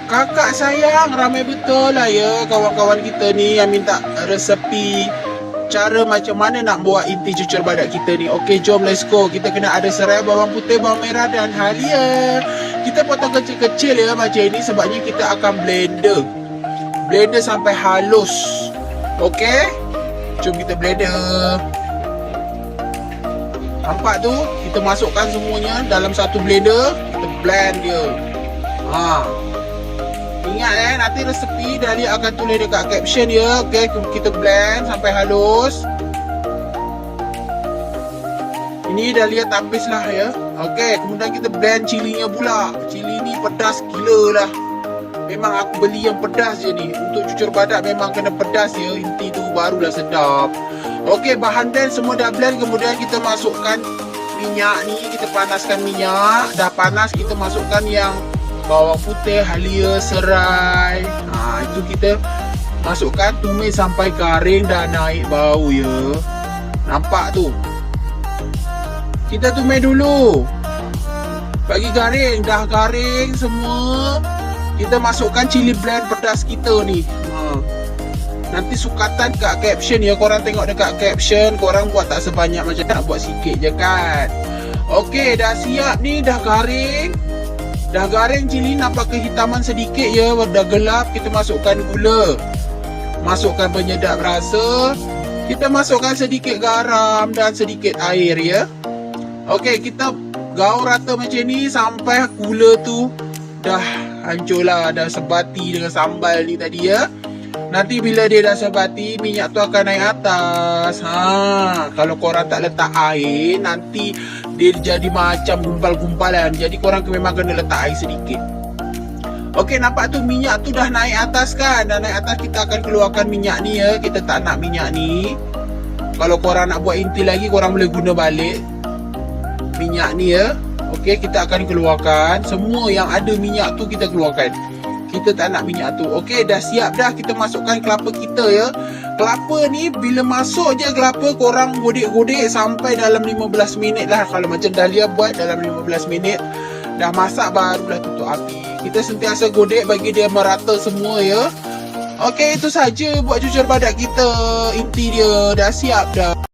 Kakak sayang, ramai betul lah ya kawan-kawan kita ni yang minta resepi cara macam mana nak buat inti cucur badak kita ni. Okey, jom let's go. Kita kena ada serai, bawang putih, bawang merah dan halia. Kita potong kecil-kecil ya macam ini sebabnya kita akan blender. Blender sampai halus. Okey? Jom kita blender. Nampak tu? Kita masukkan semuanya dalam satu blender. Kita blend dia. Ingat nanti resepi Dahlia akan tulis dekat caption ya. Okey, kita blend sampai halus. Ini Dahlia tapis lah ya. Okey, kemudian kita blend cilinya pula. Cili ni pedas gila lah. Memang aku beli yang pedas je ni. Untuk cucur badak memang kena pedas ya. Inti tu barulah sedap. Okey, bahan blend semua dah blend. Kemudian kita masukkan minyak ni. Kita panaskan minyak. Dah panas, kita masukkan yang bawang putih, halia, serai. Itu kita masukkan, tumis sampai garing dan naik bau ya. Nampak tu? Kita tumis dulu. Bagi garing, dah garing semua. Kita masukkan cili blend pedas kita ni. Nanti sukatan kat caption ya. Korang tengok dekat caption. Korang buat tak sebanyak macam nak buat sikit je kan. Okey, dah siap ni, dah garing. Dah garing cili, nampak kehitaman sedikit ya. Dah gelap, kita masukkan gula. Masukkan penyedap rasa. Kita masukkan sedikit garam dan sedikit air ya. Okey, kita gaul rata macam ni sampai gula tu dah hancur lah. Dah sebati dengan sambal ni tadi ya. Nanti bila dia dah sebati, minyak tu akan naik atas. Kalau korang tak letak air, nanti dia jadi macam gumpal-gumpalan. Jadi korang memang kena letak air sedikit. Okey, nampak tu minyak tu dah naik atas kan. Dah naik atas, kita akan keluarkan minyak ni ya. Kita tak nak minyak ni. Kalau korang nak buat inti lagi, korang boleh guna balik minyak ni ya. Okey, kita akan keluarkan. Semua yang ada minyak tu kita keluarkan. Kita tak nak minyak tu. Okey, dah siap dah. Kita masukkan kelapa kita ya. Kelapa ni bila masuk je kelapa, korang godek-godek sampai dalam 15 minit lah. Kalau macam Dahlia buat dalam 15 minit. Dah masak barulah tutup api. Kita sentiasa godek bagi dia merata semua ya. Okey, itu saja buat cucur badak kita. Inti dia dah siap dah.